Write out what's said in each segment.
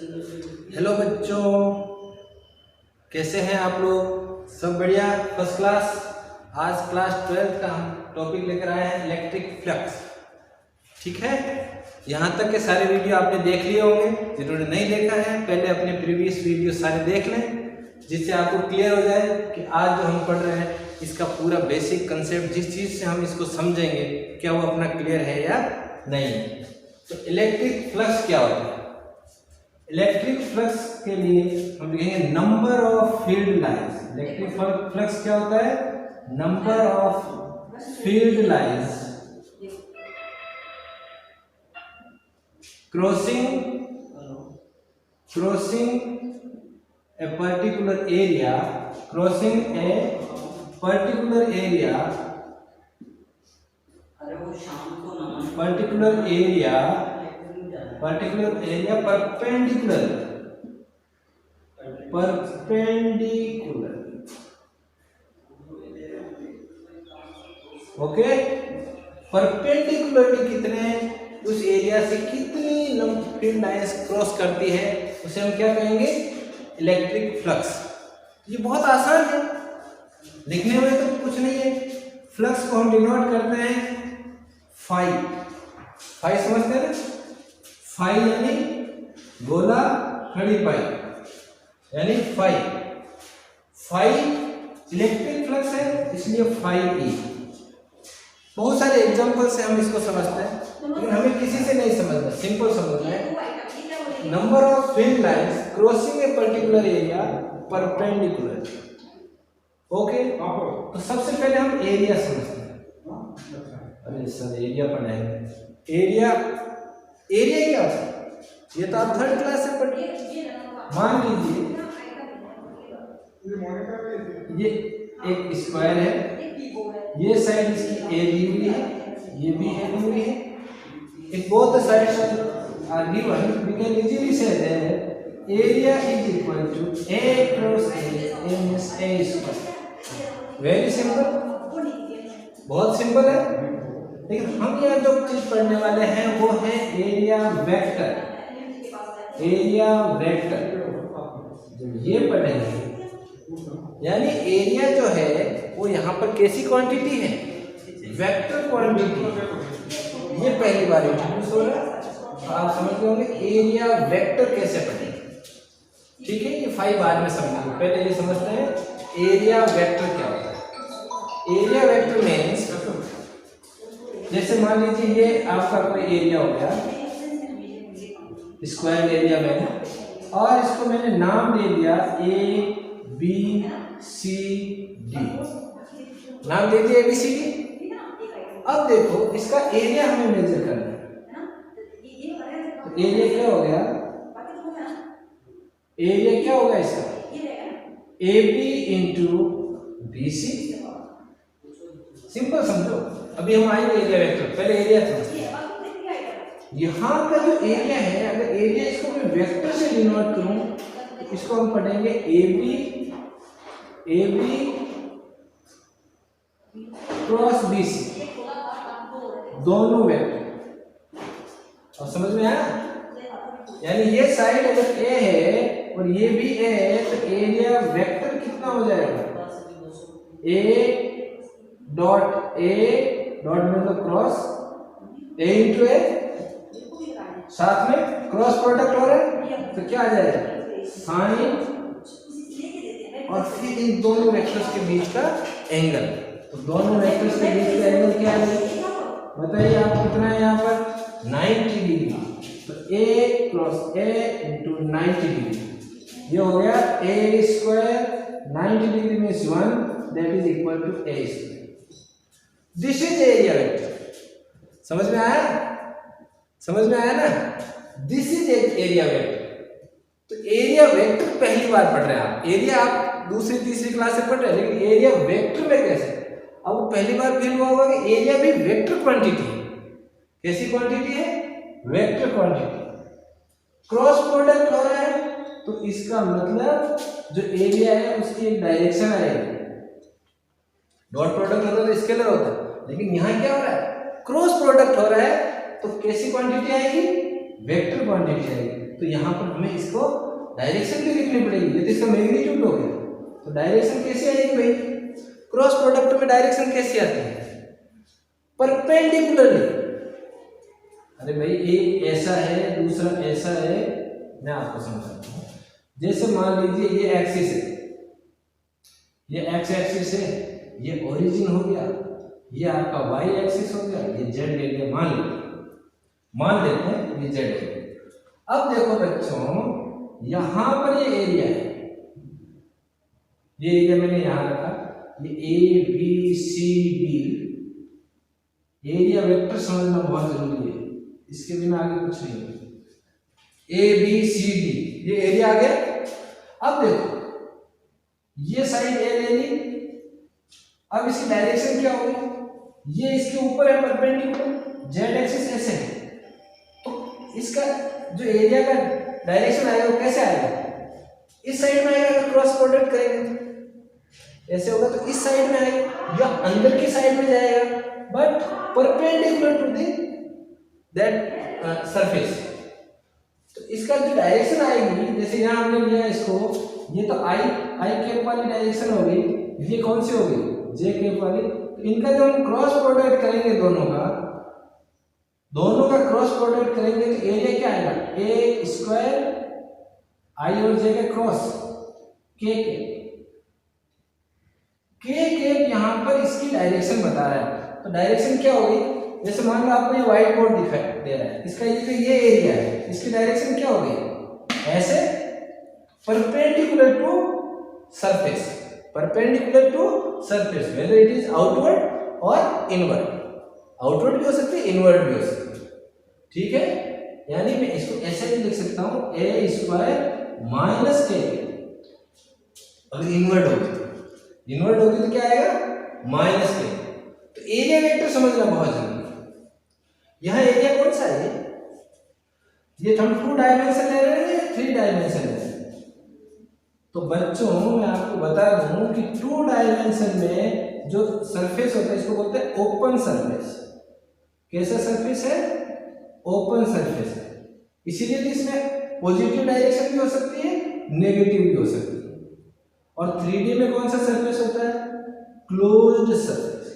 Hello बच्चों, कैसे हैं आप लोग? सब बढ़िया, फर्स्ट क्लास। आज क्लास 12 का हम टॉपिक लेकर आए हैं इलेक्ट्रिक फ्लक्स। ठीक है, यहाँ तक के सारे वीडियो आपने देख लिए होंगे। जिन्होंने नहीं देखा है पहले अपने प्रीवियस वीडियो सारे देख लें, जिससे आपको क्लियर हो जाए कि आज जो हम पढ़ रहे हैं इसका पूरा बेसिक कंसेप्ट, जिस चीज़ से हम इसको समझेंगे क्या वो अपना क्लियर है या नहीं। तो इलेक्ट्रिक फ्लक्स क्या होता है? इलेक्ट्रिक फ्लक्स के लिए हम लिखेंगे number of field lines. Electric flux क्या होता है? Number of field lines crossing a particular area, crossing a particular area, perpendicular, okay. Perpendicularly कितने उस एरिया से कितनी फील्ड लाइंस क्रॉस करती है उसे हम क्या कहेंगे? Electric flux. ये बहुत आसान है, लिखने में तो कुछ नहीं है। फ्लक्स को हम डिनोट करते हैं फाई। फाई समझते हैं ना? फाई यानी गोला खड़ी पाई यानी फाई। फाई इलेक्ट्रिक फ्लक्स है, इसलिए फाई ई। बहुत सारे एग्जांपल से हम इसको समझते हैं, लेकिन हमें किसी से नहीं समझना, सिंपल समझना है। Number of field lines crossing a particular area perpendicular. Okay, तो सबसे पहले हम एरिया समझते हैं। अरे सर, एरिया पढ़ाएंगे। एरिया क्या होता है? ये तो आप थर्ड क्लास से पढ़िए। मान लीजिए ये एक स्क्वायर है, ये साइड इसकी ए दी हुई है, ये भी ए दी हुई है। If both the sides are given, we can easily say that area is equal to A cross A means A square. Very simple, बहुत सिंपल है। लेकिन हम यहाँ जो चीज पढ़ने वाले हैं वो है एरिया वेक्टर। एरिया वेक्टर जब ये पढ़ेंगे, यानी एरिया जो है वो यहाँ पर कैसी क्वांटिटी है? Vector quantity. ये पहली बार इंट्रोड्यूस हो रहा है, तो आप समझ गए होंगे एरिया वेक्टर कैसे पढ़ेंगे। ठीक है, ये फाइव बाद में समझेंगे, पहले ये समझते हैं एरिया वेक्टर क्या होता है। एरिया वेक्टर मीन्स, जैसे मान लीजिए ये आपका कोई एरिया हो गया, स्क्वायर एरिया में, और इसको मैंने नाम दे दिया A B C D, नाम दे दिया ABCD। अब देखो इसका एरिया हमें मेजर करना है, तो एरिया क्या हो गया? एरिया क्या होगा इसका? AB into BC। सिंपल समझो। अभी हम आएंगे एरिया वेक्टर, पहले एरिया समझते हैं। यहाँ का जो एरिया है, अगर एरिया इसको मैं वेक्टर से डिनोट करूं तो इसको हम पढ़ेंगे AB क्रॉस BC, दोनों वेक्टर। और समझ में आया? यानी ये साइड अगर A है और ये भी A है, तो एरिया वेक्टर कितना हो जाएगा? A डॉट मतलब क्रॉस A इंटू A, साथ में क्रॉस प्रोडक्ट हो रहा है, तो क्या आ जाएगा? साइन, और फिर इन दोनों वेक्टर्स के बीच का एंगल। तो दोनों वेक्टर्स के बीच का एंगल क्या है? बताइए आप, कितना है यहाँ पर? 90 डिग्री। तो A cross A into 90 degree, ये हो गया A square. 90 degree means 1, that is equal to A square. This is area vector. समझ में आया? समझ में आया ना? This is area vector. तो एरिया वेक्टर पहली बार पढ़ रहे हैं आप। एरिया आप दूसरी तीसरी क्लास से पढ़ रहे हैं, लेकिन एरिया वेक्टर में कैसे? अब वो पहली बार फील हुआ होगा कि एरिया भी वेक्टर क्वांटिटी है। कैसी क्वांटिटी है? Vector quantity. क्रॉस प्रोडक्ट हो रहा है, तो इसका मतलब जो एरिया है उसकी एक डायरेक्शन आएगी। डॉट प्रोडक्ट होता है तो स्केलर होता है, लेकिन यहाँ क्या हो रहा है? क्रॉस प्रोडक्ट हो रहा है, तो कैसी क्वांटिटी आएगी? वेक्टर क्वांटिटी आएगी। तो यहाँ पर हमें इसको डायरेक्शन भी लिखनी पड़ेगी, ये तो इसका मैग्नीट्यूड हो गया। तो डायरेक्शन कैसे आएगी भाई? क्रॉस प्रोडक्ट में डायरेक्शन कैसे आती है? परपेंडिकुलरली। अरे भाई एक ऐसा है दूसरा ऐसा है, मैं आपको समझाता हूँ। जैसे मान लीजिए ये एक्सिस है, ये एक्स एक्सिस है, ये ओरिजिन हो गया, ये आपका वाई एक्सिस हो गया, ये जेड ले लिया, मान लेते हैं ये जेड है। अब देखो बच्चों यहां पर ये एरिया है, ये एरिया मैंने यहां रखा, ये A B C D, area vector समझना बहुत जरूरी है, इसके बिना आगे कुछ नहीं है। ए बी सी डी ये एरिया आ गया। अब देखो ये साइड ए ले ली, अब इसकी डायरेक्शन क्या होगी? ये इसके ऊपर है परपेंडिकुलर, जेड एक्सिस ऐसे है, तो इसका जो एरिया का डायरेक्शन आएगा वो कैसे आएगा? इस साइड में आएगा। अगर क्रॉस प्रोडक्ट करेंगे ऐसे होगा तो इस साइड में आएगा या अंदर की साइड में जाएगा, but perpendicular to that surface. तो इसका जो डायरेक्शन आएगी, जैसे यहाँ हमने लिया इसको, ये तो आई कैप वाली डायरेक्शन हो गई, ये कौन सी हो गई? जे कैप वाली। तो इनका जो हम क्रॉस प्रोडक्ट करेंगे दोनों का क्रॉस प्रोडक्ट करेंगे तो एरिया क्या आएगा? ए स्क्वायर आई और जे का क्रॉस के कैप यहाँ पर इसकी डायरेक्शन बता रहा है। तो डायरेक्शन क्या होगी? जैसे मान लो आपको ये व्हाइट बोर्ड दिखाई दे रहा है, इसका ये एरिया है, इसकी डायरेक्शन क्या होगी? ऐसे perpendicular to surface, perpendicular to surface, whether it is outward और इनवर्ड। आउटवर्ड भी हो सकती है, इनवर्ड भी हो सकती है, ठीक है। यानी मैं इसको ऐसे भी लिख सकता हूं, ए स्क्वायर माइनस के। अगर इनवर्ड होगी तो क्या आएगा? माइनस के। तो एरिया वेक्टर समझना बहुत जरूरी है। यहां एरिया कौन सा है? ये हम 2 डायमेंशन ले रहे हैं या 3 डायमेंशन ले रहे हैं? तो बच्चों मैं आपको बता दूं कि 2 डायमेंशन में जो सरफेस होता है इसको बोलते हैं ओपन सरफेस। कैसा सरफेस है? ओपन सरफेस है। इसीलिए तो इसमें पॉजिटिव डायरेक्शन भी हो सकती है, नेगेटिव भी हो सकती है। और 3D में कौन सा सरफेस होता है? क्लोज्ड सरफेस,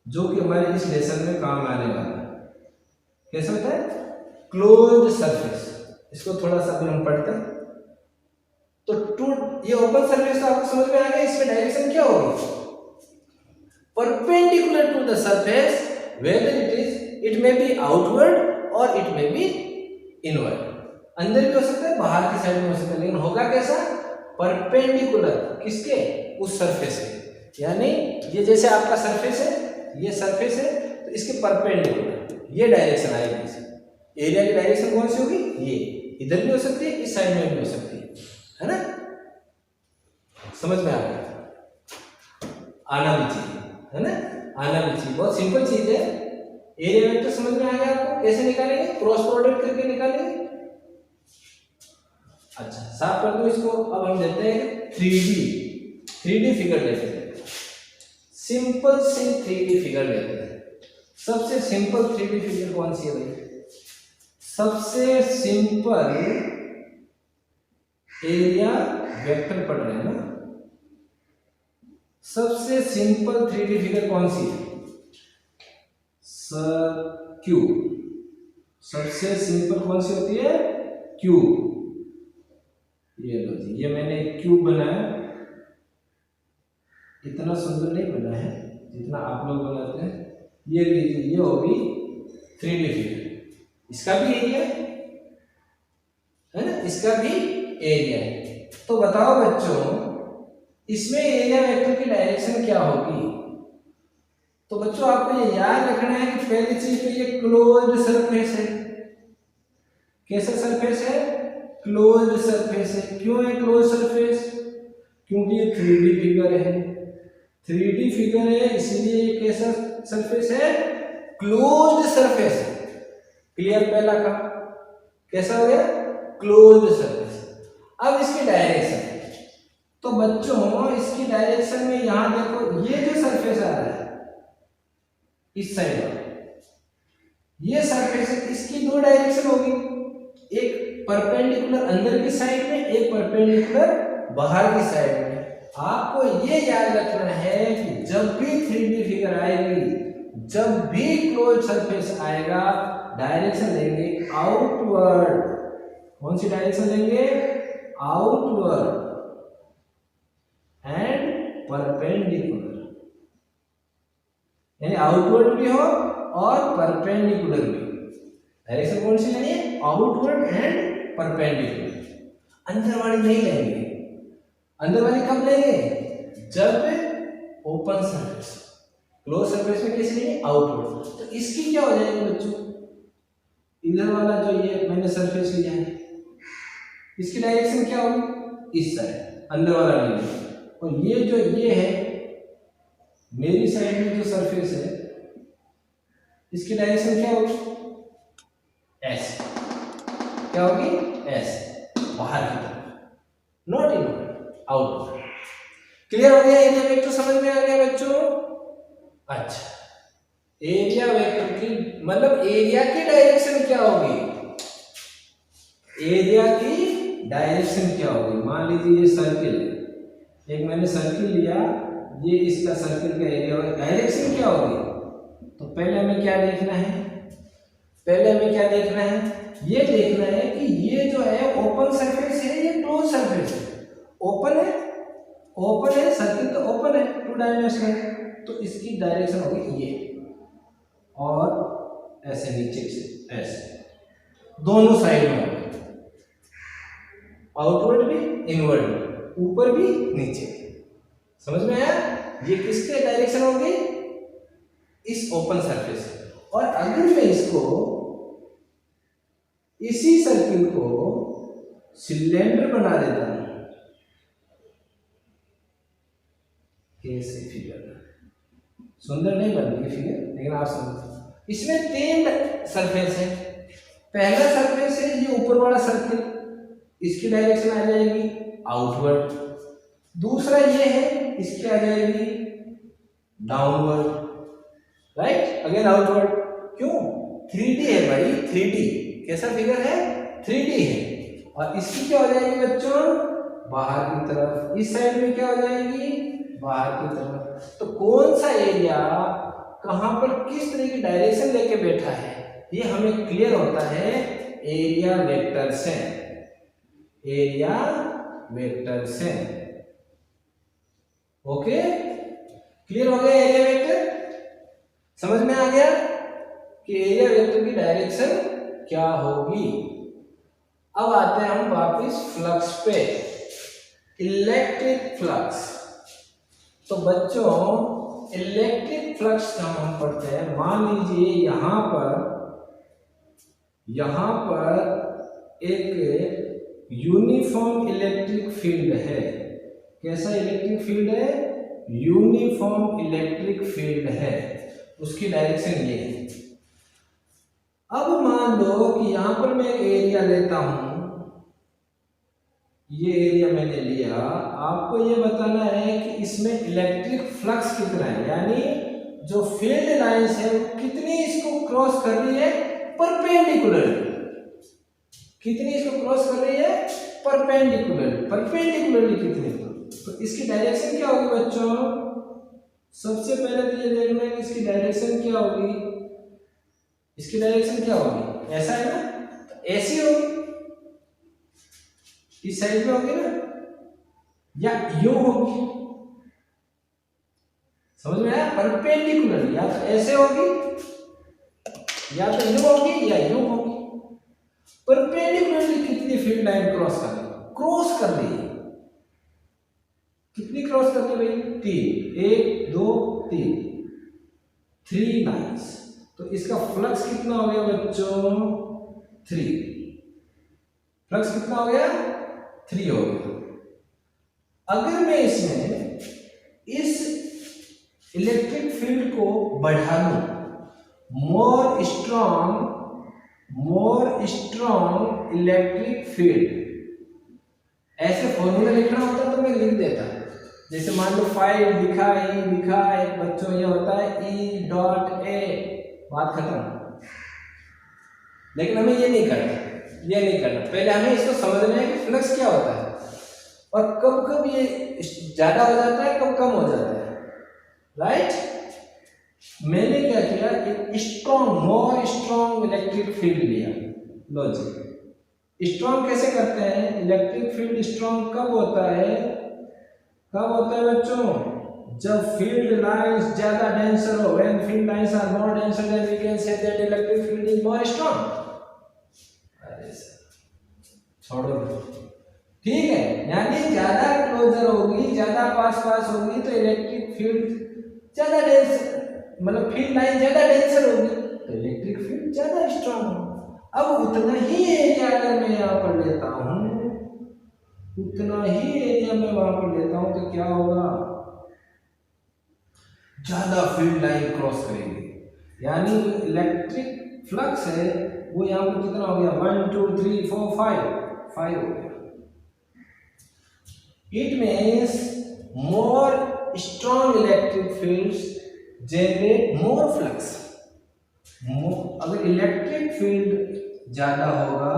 जो कि हमारे इस लेसन में काम आने वाला है। कैसा होता है? Closed surface. इसको थोड़ा सा भी हम पढ़ते हैं। तो ये ओपन सरफेस तो आपको समझ में आ गया। इसमें डायरेक्शन क्या होगी? Perpendicular to the surface, whether it may be outward और इट मे बी इनवर्ड। अंदर भी हो सकता है, बाहर की साइड में हो सकता है, लेकिन होगा कैसा? परपेंडिकुलर। किसके? उस सरफेस के। यानी ये जैसे आपका सरफेस है, ये सरफेस है, तो इसके परपेंडिकुलर ये डायरेक्शन आएगी। एरिया की डायरेक्शन कौन सी होगी? ये इधर भी हो सकती है, इस साइड में भी हो सकती है ना? समझ में आ गया? आना भी चाहिए, है ना? आना भी चाहिए। बहुत सिंपल चीज है। एरिया वेक्टर समझ में आ गया आपको? कैसे निकालेंगे? क्रॉस प्रोडक्ट करके निकालेंगे। अच्छा, साफ कर दो इसको। अब हम देते हैं 3D फिगर लेते हैं। सिंपल सी 3D फिगर लेते हैं। सबसे सिंपल 3D फिगर कौन सी है भाई? सबसे सिंपल एरिया वेक्टर पढ़ रहे हैं ना? सबसे सिंपल 3D फिगर कौन सी है? क्यूब। सबसे सिंपल कौन सी होती है? क्यूब। ये लो जी, ये मैंने एक क्यूब बनाया। इतना सुंदर नहीं बना है जितना आप लोग बनाते हैं। ये लीजिए, ये होगी 3D फिगर। इसका भी एरिया है ना? इसका भी एरिया है। तो बताओ बच्चों, इसमें एरिया वेक्टर की डायरेक्शन क्या होगी? तो बच्चों आपको ये याद रखना है कि पहली चीज तो ये क्लोज्ड सरफेस है। कैसा सरफेस है? क्लोज्ड सरफेस है। क्यों है क्लोज्ड सरफेस? क्योंकि ये 3D फिगर है। 3D फिगर है इसलिए ये कैसा सरफेस है? क्लोज्ड सरफेस है। क्लियर? पहला का कैसा हो गया? Closed surface. अब इसकी डायरेक्शन, तो बच्चों इसकी डायरेक्शन में यहां देखो, ये जो सरफेस आ रहा है इस साइड, ये सरफेस है, इसकी 2 डायरेक्शन होगी। एक परपेंडिकुलर अंदर की साइड में, एक परपेंडिकुलर बाहर की साइड में। आपको ये याद रखना है कि जब भी 3D फिगर आएगी, जब भी क्लोज सरफेस आएगा, डायरेक्शन लेंगे आउटवर्ड। कौन सी डायरेक्शन लेंगे? आउटवर्ड एंड परपेंडिकुलर, यानी आउटवर्ड भी हो और परपेंडिकुलर भी। डायरेक्शन कौन सी लेनी है? Outward and perpendicular. अंदर वाली नहीं लेंगे। अंदर वाली कब लेंगे? जब ओपन सरफेस। क्लोज सरफेस में कैसे लेंगे? आउटवर्ड। तो इसकी क्या हो जाएगी बच्चों? इधर वाला जो ये मैंने सरफेस लिया है, इसकी डायरेक्शन क्या होगी? इस साइड, अंदर वाला नहीं। और ये जो ये है मेरी साइड में जो सरफेस है, इसकी डायरेक्शन क्या होगी? ऐसे। क्या होगी? ऐसे, बाहर की तरफ, नॉट इनवर्ड, आउटवर्ड। क्लियर हो गया? एरिया वेक्टर समझ में आ गया बच्चों? अच्छा, एरिया वेक्टर की मतलब एरिया की डायरेक्शन क्या होगी? एरिया की डायरेक्शन क्या होगी? मान लीजिए ये सर्किल, एक मैंने सर्किल लिया, ये इसका सर्किल का एरिया होगा, डायरेक्शन क्या होगी? तो पहले हमें क्या देखना है? पहले हमें क्या देखना है? ये देखना है कि ये जो है ओपन सरफेस है, ये क्लोज सरफेस है। ओपन है, ओपन है, सर्किल तो ओपन है, 2 डायमेंशनल है, तो इसकी डायरेक्शन होगी ये, और ऐसे नीचे से ऐसे, दोनों साइड में होगी, आउटवर्ड भी इनवर्ड भी, ऊपर भी नीचे। समझ में आया? ये किसके डायरेक्शन होगी? इस ओपन सरफेस। और अगर मैं इसको, इसी सर्किल को सिलेंडर बना देता हूं, ऐसे फिगर, सुंदर नहीं बन रही फिगर, लेकिन आप समझ, इसमें 3 सरफेस है। पहला सरफेस है ये ऊपर वाला सर्किल, इसकी डायरेक्शन आ जाएगी आउटवर्ड। दूसरा ये है, इसकी आ जाएगी डाउनवर्ड, राइट, अगेन आउटवर्ड। क्यों? 3D है भाई, 3D कैसा फिगर है? 3D है। और इसकी क्या हो जाएगी बच्चों? बाहर की तरफ। इस साइड में क्या हो जाएगी? बाहर की तरफ। तो कौन सा एरिया कहां पर किस तरह की डायरेक्शन लेके बैठा है, ये हमें क्लियर होता है एरिया वेक्टर से। एरिया वेक्टर से। ओके, क्लियर हो गया एरिया वेक्टर? समझ में आ गया कि एरिया वेक्टर की डायरेक्शन क्या होगी। अब आते हैं हम वापस फ्लक्स पे, इलेक्ट्रिक फ्लक्स। तो बच्चों इलेक्ट्रिक फ्लक्स का हम पढ़ते हैं। मान लीजिए यहां पर एक यूनिफॉर्म इलेक्ट्रिक फील्ड है। कैसा इलेक्ट्रिक फील्ड है? यूनिफॉर्म इलेक्ट्रिक फील्ड है, उसकी डायरेक्शन ये है। अब मान लो कि यहां पर मैं एक एरिया लेता हूं, ये एरिया मैंने लिया, आपको ये बताना है कि इसमें इलेक्ट्रिक फ्लक्स कितना है, यानी जो फील्ड लाइंस है वो कितनी इसको क्रॉस कर रही है? परपेंडिकुलरली। कितनी इसको क्रॉस कर रही है? परपेंडिकुलरली। परपेंडिकुलरली कितनी? तो इसकी डायरेक्शन क्या होगी बच्चों? सबसे पहले तो ये देखना है कि इसकी डायरेक्शन क्या होगी। इसकी डायरेक्शन क्या होगी? ऐसा है ना, तो ऐसी होगी, इस साइड में होगी ना, या यूं होगी। समझ में आया? परपेंडिकुलर, या तो ऐसे होगी, या तो यूं होगी, या यूं होगी। परपेंडिकुलरली कितनी फील्ड लाइन क्रॉस कर रही है? क्रॉस कर रही है। कितनी क्रॉस करती है भाई? 3, 1 2 3, 3 लाइन्स। तो इसका फ्लक्स कितना हो गया बच्चों? 3। फ्लक्स कितना हो गया? 3 हो गया। अगर मैं इसमें इस इलेक्ट्रिक फील्ड को बढ़ा दूं, मोर स्ट्रॉन्ग इलेक्ट्रिक फील्ड, ऐसे फॉर्मूला लिखना होता तो मैं लिख देता। जैसे मान लो फाइव लिखा, ई लिखा, एक बच्चों ये होता है E.A, बात खत्म। लेकिन हमें ये नहीं करना, ये नहीं करना। पहले हमें इसको समझना है कि फ्लक्स क्या होता है और कब कब ये ज्यादा हो जाता है, कब कम हो जाता है, राइट। मैंने क्या किया, एक strong, more strong electric field लिया। लो जी, स्ट्रॉन्ग कैसे करते हैं? इलेक्ट्रिक फील्ड स्ट्रॉन्ग कब होता है, कब होता है बच्चों? जब फील्ड लाइंस ज्यादा डेंसर हो। When field lines are more denser then we can say that electric field is more strong. अरे छोड़ो, ठीक है, यानी ज्यादा क्लोजर होगी, ज्यादा पास पास होगी तो इलेक्ट्रिक फील्ड ज्यादा डेंसर, मतलब फील्ड लाइन ज्यादा डेंसर होगी तो इलेक्ट्रिक फील्ड ज्यादा स्ट्रॉन्ग होगा। अब उतना ही एरिया अगर मैं यहाँ पर लेता हूँ, उतना ही एरिया मैं वहां पर लेता हूँ तो क्या होगा? ज्यादा फील्ड लाइन क्रॉस करेंगे, यानी जो इलेक्ट्रिक फ्लक्स है वो यहाँ पर कितना हो गया? 1 2 3 4 5 हो गया। It means more strong electric fields generate more flux. अगर इलेक्ट्रिक फील्ड ज्यादा होगा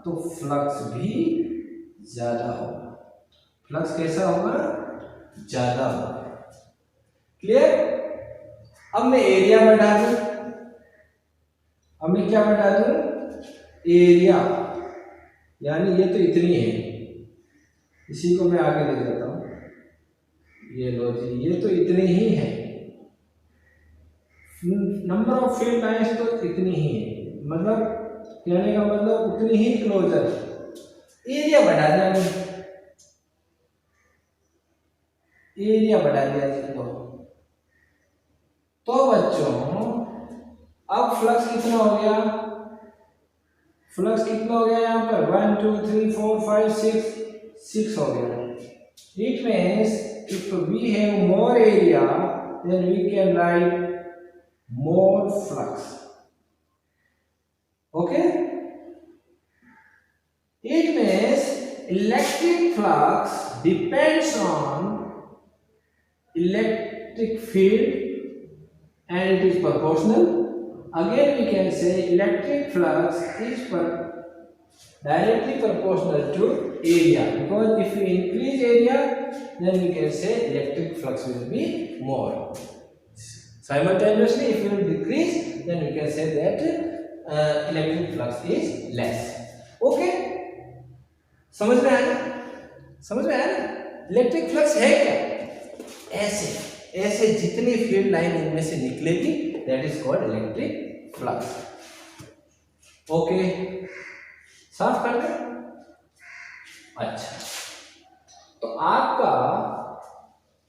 तो फ्लक्स भी ज्यादा होगा। फ्लक्स कैसा होगा? ज्यादा होगा। क्लियर? अब मैं एरिया बढ़ा दूं, अब मैं क्या बढ़ा दूं? एरिया, यानी ये तो इतनी है, इसी को मैं आगे ले जाता हूं। ये लो जी, ये तो इतनी ही है, नंबर ऑफ फील्ड लाइंस तो इतनी ही है, मतलब कहने का मतलब उतनी ही क्लोजर। एरिया बढ़ा दिया, एरिया बढ़ा दिया तो बच्चों अब फ्लक्स कितना हो गया? फ्लक्स कितना हो गया यहाँ पर? 1 2 3 4 5 6 हो गया। It means if we have more area then we can write more flux. Okay, it means electric flux depends on electric field and it is proportional. Again we can say electric flux is directly proportional to area, because if we increase area then we can say electric flux will be more. Simultaneously if we will decrease then we can say that electric flux is less. Okay, समझ में आया? समझ में आया ना? Electric flux है क्या? ऐसे ऐसे जितनी फील्ड लाइन इनमें से निकलेगी that is called electric flux. Okay, साफ कर दें? अच्छा, तो आपका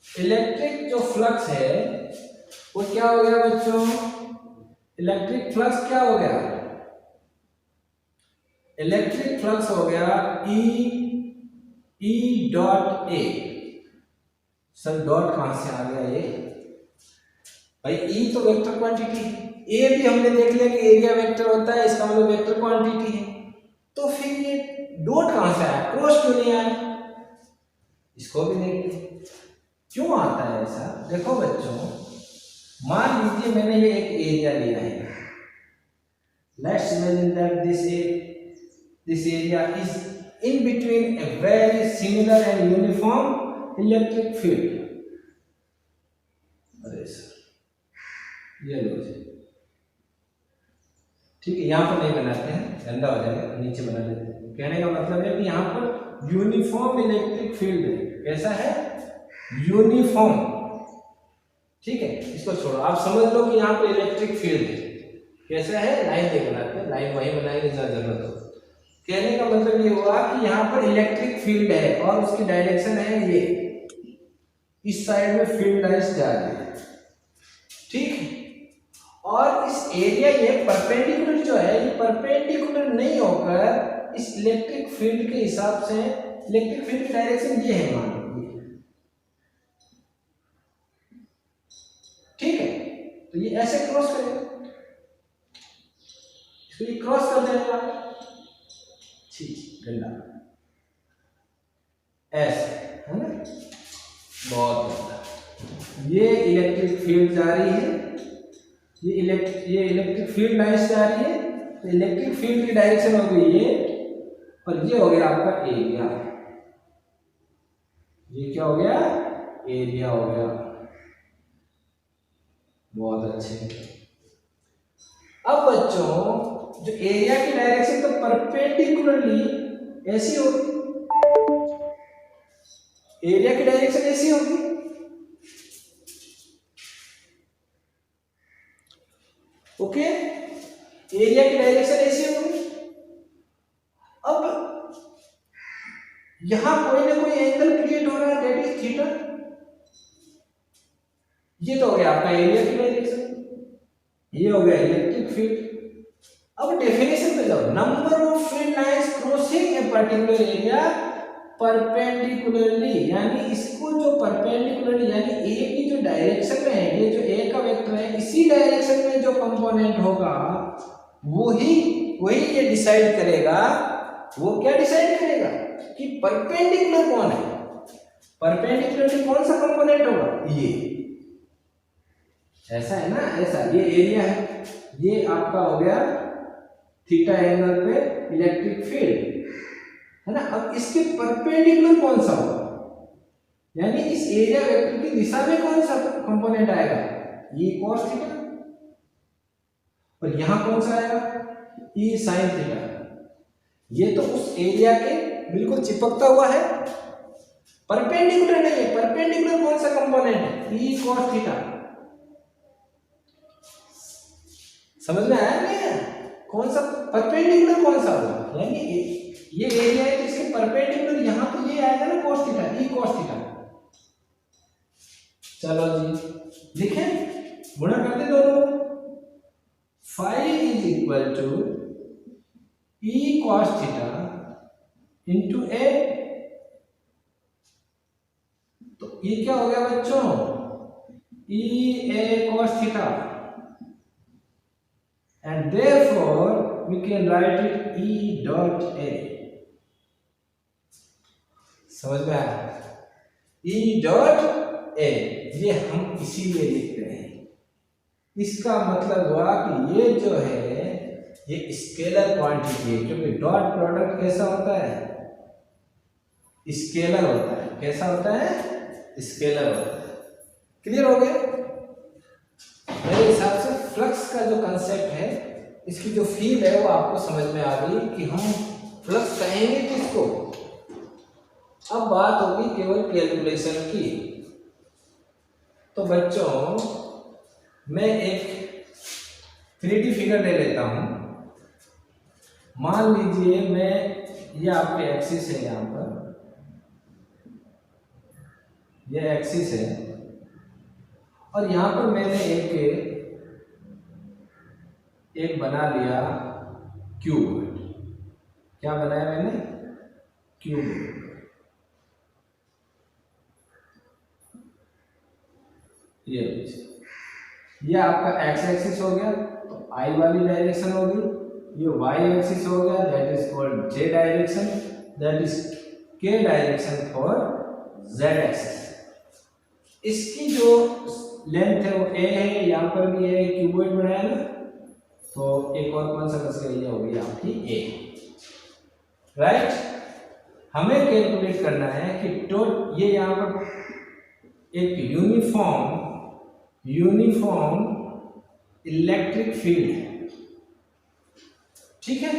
इलेक्ट्रिक जो फ्लक्स है वो क्या हो गया बच्चों? इलेक्ट्रिक फ्लक्स क्या हो गया? इलेक्ट्रिक फ्लक्स हो गया E dot A. Sir dot कहां से आ गया? ये भाई ई तो वेक्टर क्वांटिटी है, ए भी हमने देख लिया कि एरिया वेक्टर होता है, इसका मतलब वेक्टर क्वांटिटी है, तो फिर ये डॉट कहां से आया? क्रॉस क्यों नहीं आया? इसको भी देख लिया क्यों आता है ऐसा। देखो बच्चों, मान लीजिए मैंने ये एक एरिया लिया है, let's imagine that this area is in between a very similar and uniform electric field. अरे सर ये लो जी, ठीक है, यहाँ पर नहीं बनाते हैं, गंदा हो जाएगा, नीचे बना लेते हैं। कहने का मतलब है कि यहाँ पर यूनिफॉर्म इलेक्ट्रिक फील्ड है। कैसा है? यूनिफॉर्म। ठीक है, इसको छोड़ो, आप समझ लो कि यहाँ पर इलेक्ट्रिक फील्ड है। कैसा है? लाइन नहीं बनाते, लाइन वहीं बनाएंगे जहाँ जरूरत हो। कहने का मतलब ये हुआ कि यहाँ पर इलेक्ट्रिक फील्ड है और उसकी डायरेक्शन है ये, इस साइड में फील्ड लाइंस जा रही है, ठीक है। और इस एरिया ये परपेंडिकुलर जो है, ये परपेंडिकुलर नहीं होकर इस इलेक्ट्रिक फील्ड के हिसाब से, इलेक्ट्रिक फील्ड की डायरेक्शन ये है, मान लीजिए, ठीक है। तो ये ऐसे क्रॉस करेगा, इसको ये क्रॉस कर देगा, गंदा ऐसे है ना, बहुत गंदा। ये इलेक्ट्रिक फील्ड जा रही है, ये इलेक्ट्रिक फील्ड लाइंस जा रही है, तो इलेक्ट्रिक फील्ड की डायरेक्शन हो गई ये और ये हो गया आपका एरिया। ये क्या हो गया? एरिया हो गया। बहुत अच्छे। अब बच्चों जो एरिया की डायरेक्शन तो परपेंडिकुलरली ऐसी होगी, एरिया की डायरेक्शन ऐसी होगी। ओके, एरिया की डायरेक्शन ऐसी होगी। अब यहां कोई ना कोई एंगल क्रिएट हो रहा है, दैट इज थीटा। ये तो हो गया आपका एरिया की डायरेक्शन, ये हो गया इलेक्ट्रिक फील्ड। अब डेफिनेशन पे जाओ। Number of field lines crossing a particular area perpendicularly, यानी इसको जो परपेंडिकुलरली यानी ए की जो डायरेक्शन में है, ये जो ए का वेक्टर है, इसी डायरेक्शन में जो कंपोनेंट होगा वही ये डिसाइड करेगा। वो क्या डिसाइड करेगा कि परपेंडिकुलर कौन है, परपेंडिकुलरली कौन सा कंपोनेंट होगा। ये ऐसा है ना, ऐसा ये एरिया है, ये आपका हो गया थीटा एंगल पे इलेक्ट्रिक फील्ड है ना। अब इसके परपेंडिकुलर कौन सा होगा, यानी इस एरिया वेक्टर की दिशा में कौन सा कंपोनेंट आएगा, ये cos थीटा। और यहां कौन सा आएगा, e sin थीटा। ये तो उस एरिया के बिल्कुल चिपकता हुआ है, परपेंडिकुलर नहीं है। परपेंडिकुलर कौन सा कंपोनेंट है, e cos थीटा। समझ में आया नहीं? कौन सा परपेंडिकुलर कौन सा होगा, यानी ये एरिया है तो इसके परपेंडिकुलर यहां तो ये आएगा ना cos theta, e cos theta. चलो जी लिखें, गुणा कर दे दोनों। phi is equal to e cos theta into a। तो ये क्या हो गया बच्चों, e a cos theta, and therefore we can write it E dot A। समझ में आया, E dot A। ये हम इसीलिए लिखते हैं, इसका मतलब हुआ कि ये जो है ये स्केलर क्वांटिटी है, क्योंकि डॉट प्रोडक्ट कैसा होता है, स्केलर होता है। कैसा होता है, स्केलर होता है। क्लियर हो गया? मेरे हिसाब से फ्लक्स का जो कंसेप्ट है, इसकी जो फील है वो आपको समझ में आ गई कि हम फ्लक्स कहेंगे किसको। अब बात होगी केवल कैलकुलेशन की। तो बच्चों मैं एक 3D फिगर ले लेता हूं। मान लीजिए मैं, ये आपके एक्सिस है, यहां पर ये एक्सिस है, और यहां पर मैंने एक बना लिया क्यूब। क्या बनाया मैंने, क्यूब। ये आपका एक्स एक्सिस हो गया, तो आई वाली डायरेक्शन होगी। ये वाई एक्सिस हो गया, that is called J direction, that is के डायरेक्शन फॉर जेड एक्सिस। इसकी जो लेंथ है वो ए है, यहाँ पर भी है, क्यूबॉइड बनाया ना, तो एक और कौन सा बस गया, ये होगी आपकी ए। राइट, हमें कैलकुलेट करना है कि ये यहाँ पर एक यूनिफॉर्म इलेक्ट्रिक फील्ड है। ठीक है,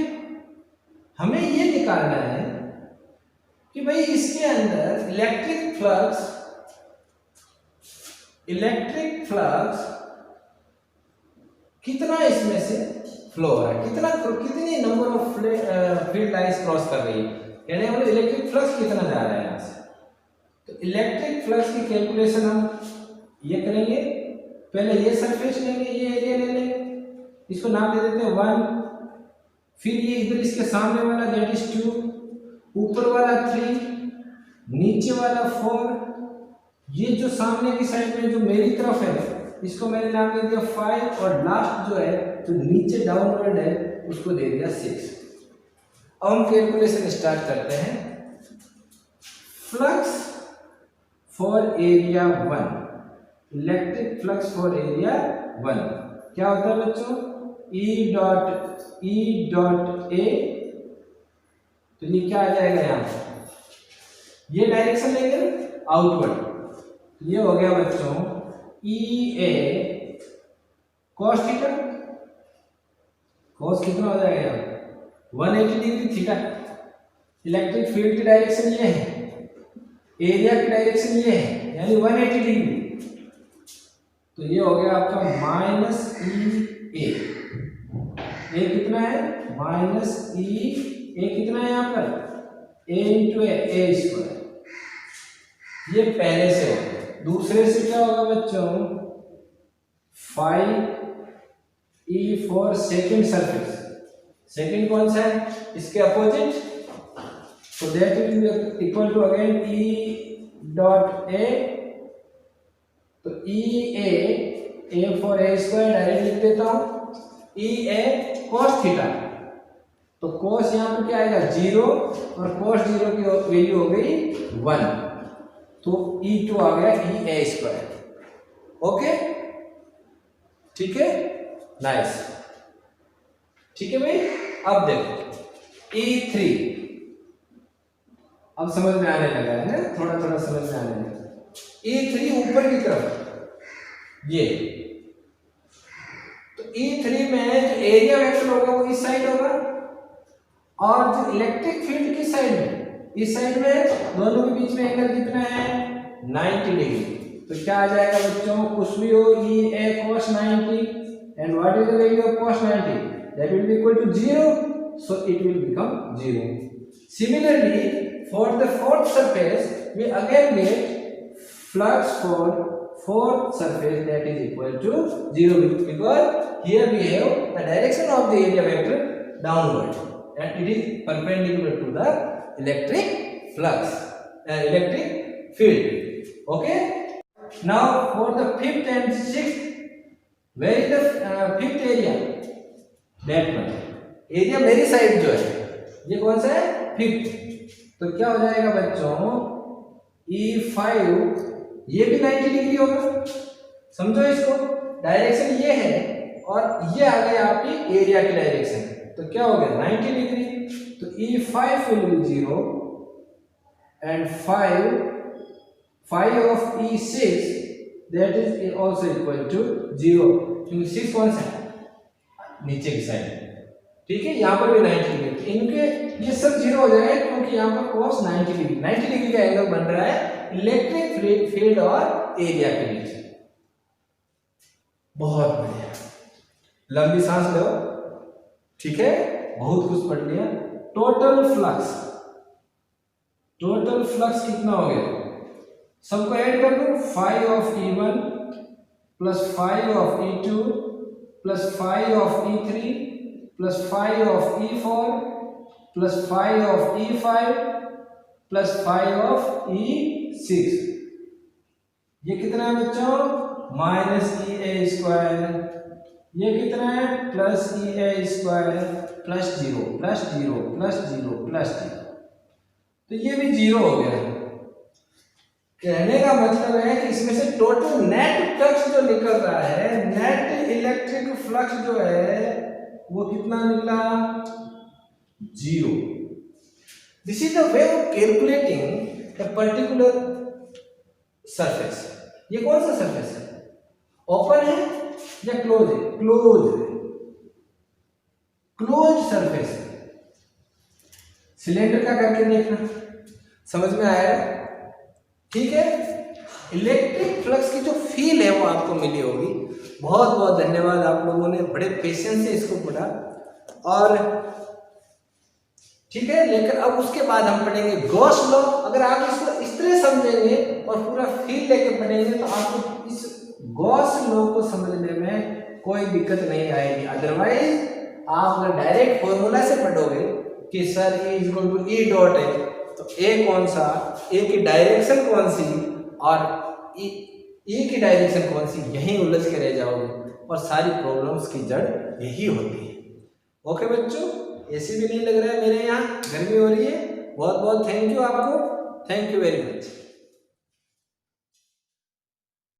हमें ये निकालना है कि भाई इसके अंदर इलेक्ट्रिक फ्लक्स कितना इसमें से फ्लो हो रहा है, कितनी number of field lines cross कर रही है, कहने वाले इलेक्ट्रिक फ्लक्स कितना जा रहा है यहाँ से। तो इलेक्ट्रिक फ्लक्स की कैलकुलेशन हम ये करेंगे, पहले ये सरफेस लेंगे, ये एरिया ले लेंगे, इसको नाम दे देते हैं 1, फिर ये इधर इसके सामने वाला दैट इज 2, ऊपर वाला 3, नीचे वाला 4, ये जो सामने की साइड में जो मेरी तरफ है इसको मैंने नाम दे दिया 5, और लास्ट जो है जो नीचे डाउनवर्ड है उसको दे दिया 6। अब हम कैलकुलेशन स्टार्ट करते हैं। Flux for area 1, electric flux for area 1 क्या होता है बच्चों, E डॉट A तो ये क्या आ जाएगा यहाँ, ये डायरेक्शन लेंगे आउटवर्ड, ये हो गया बच्चों ई ए कॉस थीटा। कॉस कितना हो जाएगा यहाँ 180 डिग्री थीटा। इलेक्ट्रिक फील्ड की डायरेक्शन ये है, एरिया की डायरेक्शन ये है, यानी 180 डिग्री। तो ये हो गया आपका माइनस ई ए कितना है माइनस ई ए कितना है यहाँ पर ए इंटू ए स्क्वायर। ये पहले से हो गया। दूसरे से क्या होगा बच्चों 5 E for second surface. Second कौन सा है इसके opposite, so that will be equal to again E dot A। तो E A for A square direct लिख देता हूँ E A cos थीटा। तो cos यहाँ पर क्या आएगा 0 और cos 0 की वैल्यू हो गई 1, तो E2 आ गया E A स्क्वायर। ओके ठीक है, नाइस, ठीक है भाई। अब देखो E3 अब समझ में आने लगा है ना, थोड़ा थोड़ा समझ में आने लगा। E3 ऊपर की तरफ ये, तो E3 में जो एरिया वेक्टर होगा वो इस साइड होगा, और जो इलेक्ट्रिक फील्ड की साइड में इस साइड में दोनों के बीच में एंगल कितना है 90 डिग्री। तो क्या आ जाएगा बच्चों कुछ भी हो E A cos 90 and what is the value of cos 90 that will be equal to 0, so it will become 0. Similarly for the fourth surface we again get flux for fourth surface that is equal to 0, because here we have the direction of the area vector downward and it is perpendicular to the electric flux electric field. Okay, now for the fifth and sixth, where is the fifth area, that one area मेरी side जो है ये कौन सा है fifth. तो क्या हो जाएगा बच्चों E5 ये भी 90 डिग्री होगा, समझो इसको, डायरेक्शन ये है और ये आ गई आपकी एरिया की डायरेक्शन, तो क्या हो गया 90 डिग्री। तो E5 will be 0 and 5 of E6 that is also equal to 0, क्योंकि 6 कौन सा है नीचे की साइड, ठीक है। यहाँ पर भी 90 डिग्री, इनके ये सब 0 हो जाएगा क्योंकि यहाँ पर cos 90 डिग्री का एंगल बन रहा है इलेक्ट्रिक फील्ड और एरिया के बीच। बहुत बढ़िया, लंबी सांस लो, ठीक है, बहुत कुछ पढ़ लिया। टोटल फ्लक्स कितना हो गया, सबको ऐड कर दो, 5 of E1 plus 5 of E2 plus 5 of E3 plus 5 of E4 plus 5 of E5 plus 5 of E6। ये कितना है बच्चों माइनस EA स्क्वायर, ये कितना है plus EA square plus 0 plus 0 plus 0 plus 0, तो ये भी 0 हो गया। कहने का मतलब है कि इसमें से टोटल नेट फ्लक्स जो निकल रहा है, नेट इलेक्ट्रिक फ्लक्स जो है वो कितना निकला 0। This is the way of calculating the particular surface. ये कौन सा सरफेस है, ओपन है या क्लोज है, क्लोज सरफेस है। सिलेंडर का करके देखना, समझ में आया, ठीक है। इलेक्ट्रिक फ्लक्स की जो फील है वो आपको मिली होगी। बहुत बहुत धन्यवाद, आप लोगों ने बड़े पेशेंस से इसको पढ़ा, और ठीक है। लेकिन अब उसके बाद हम पढ़ेंगे गॉस लॉ। अगर आप इसको इस तरह समझेंगे और पूरा फील लेके पढ़ेंगे तो आपको इस गॉस लॉ को समझने में कोई दिक्कत नहीं आएगी। अदरवाइज आप अगर डायरेक्ट फॉर्मूला से पढ़ोगे कि sir E equal to E dot है, तो ए कौन सा, ए की डायरेक्शन कौन सी और ई की डायरेक्शन कौन सी, यहीं उलझ के रह जाओगे और सारी प्रॉब्लम्स की जड़ यही होती है। ओके बच्चों, एसी भी नहीं लग रहा है मेरे यहाँ, गर्मी हो रही है। बहुत बहुत थैंक यू आपको, थैंक यू वेरी मच।